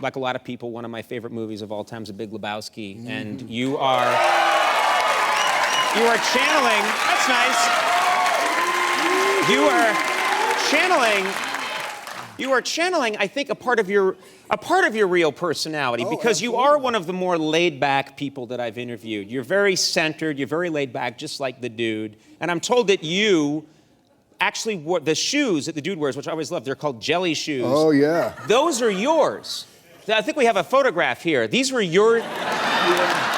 like a lot of people, one of my favorite movies of all time is The Big Lebowski, and you are channeling. That's nice. You are channeling, I think, a part of your real personality, because you are one of the more laid-back people that I've interviewed. You're very centered, you're very laid-back, just like the dude. And I'm told that you actually wore the shoes that the dude wears, which I always love. They're called jelly shoes. Oh, yeah. Those are yours. I think we have a photograph here. These were your... Yeah.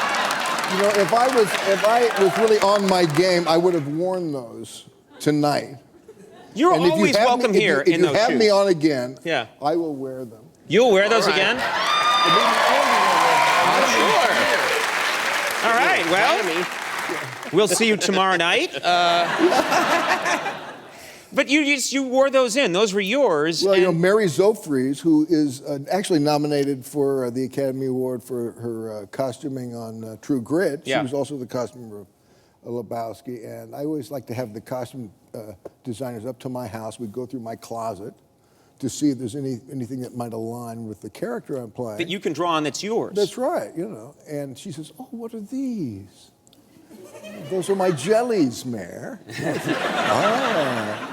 You know, if I was really on my game, I would have worn those tonight. You're always welcome here in those shoes. If you have me on again, yeah, I will wear them. You'll wear those again? Sure. All right, well, we'll see you tomorrow night. But you wore those in. Those were yours. Well, you know, Mary Zofries, who is actually nominated for the Academy Award for her costuming on True Grit. She was also the costumer of Lebowski, and I always like to have the costume designers up to my house. We'd go through my closet to see if there's anything that might align with the character I'm playing. That you can draw on that's yours. That's right, you know. And she says, "Oh, what are these?" "Those are my jellies, Mayor."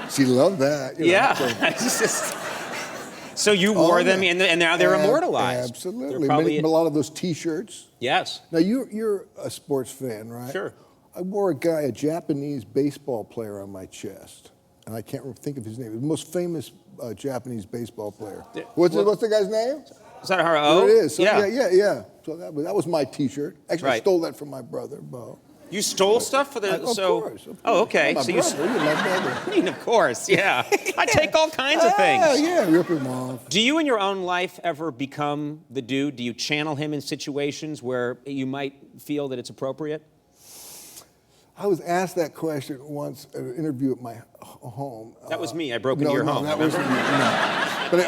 She loved that. You know, yeah. So you wore them, and now they're immortalized. Absolutely. A lot of those T-shirts. Yes. Now, you're a sports fan, right? Sure. I wore a Japanese baseball player on my chest, and I can't think of his name. The most famous Japanese baseball player. What's the guy's name? Sadaharu Oh? There it is. So, yeah. Yeah. So that was my T-shirt. Actually, I stole that from my brother, Bo. You stole stuff for the... Of course. Oh, okay. My so brother, you're my brother. I mean, of course, yeah. I take all kinds of things. Yeah, rip him off. Do you in your own life ever become the dude? Do you channel him in situations where you might feel that it's appropriate? I was asked that question once at an interview at my home. That was me. I broke into your home. That wasn't me. No. But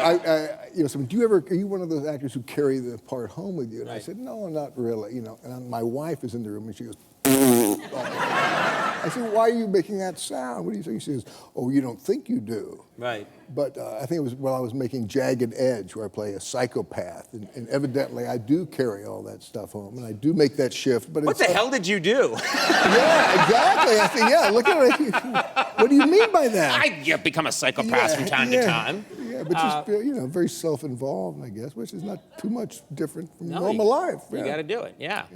someone, are you one of those actors who carry the part home with you? And I said, no, not really. You know, and my wife is in the room, and she goes. I said, why are you making that sound? What do you think? She says, oh, you don't think you do. Right. But I think it was while I was making Jagged Edge, where I play a psychopath. And evidently, I do carry all that stuff home, and I do make that shift. But what the hell did you do? Yeah, exactly. I said, yeah, look at it. What do you mean by that? You become a psychopath from time to time. Yeah, but just, very self-involved, I guess, which is not too much different from normal life. You got to do it, yeah.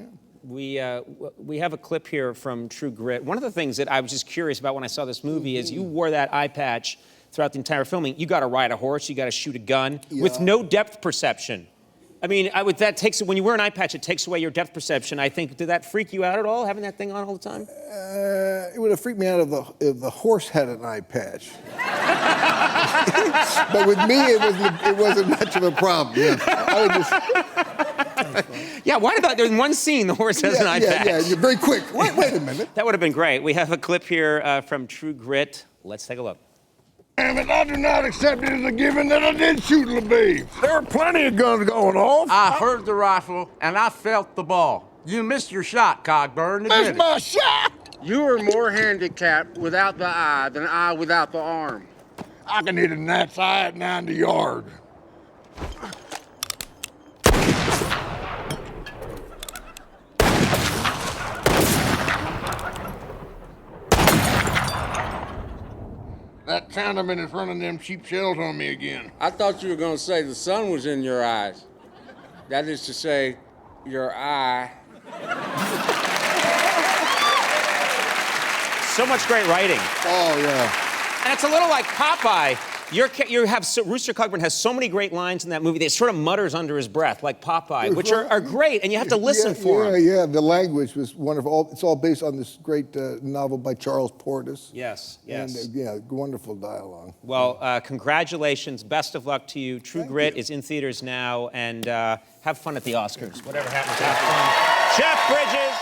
We have a clip here from True Grit. One of the things that I was just curious about when I saw this movie is you wore that eye patch throughout the entire filming. You got to ride a horse, you got to shoot a gun with no depth perception. I mean, when you wear an eye patch, it takes away your depth perception. I think, did that freak you out at all, having that thing on all the time? It would have freaked me out if the horse had an eye patch. But with me, it wasn't much of a problem. Yeah. I would just... Yeah, there's one scene, the horse has an eye patch. Yeah, you're very quick. Wait a minute. That would have been great. We have a clip here from True Grit. Let's take a look. Damn it, I do not accept it as a given that I did shoot LaBeef. There are plenty of guns going off. I heard the rifle, and I felt the ball. You missed your shot, Cogburn. Missed my shot! You are more handicapped without the eye than I without the arm. I can hit a gnat's eye at 90 yards. That Chinaman is running them cheap shells on me again. I thought you were going to say the sun was in your eyes. That is to say, your eye. So much great writing. Oh, yeah. And it's a little like Popeye. Rooster Cogburn has so many great lines in that movie that he sort of mutters under his breath, like Popeye, which are great, and you have to listen for him. Yeah, the language was wonderful. It's all based on this great novel by Charles Portis. Yes. And, wonderful dialogue. Well, congratulations. Best of luck to you. True Grit is in theaters now, and have fun at the Oscars. Whatever happens, have fun. Jeff Bridges.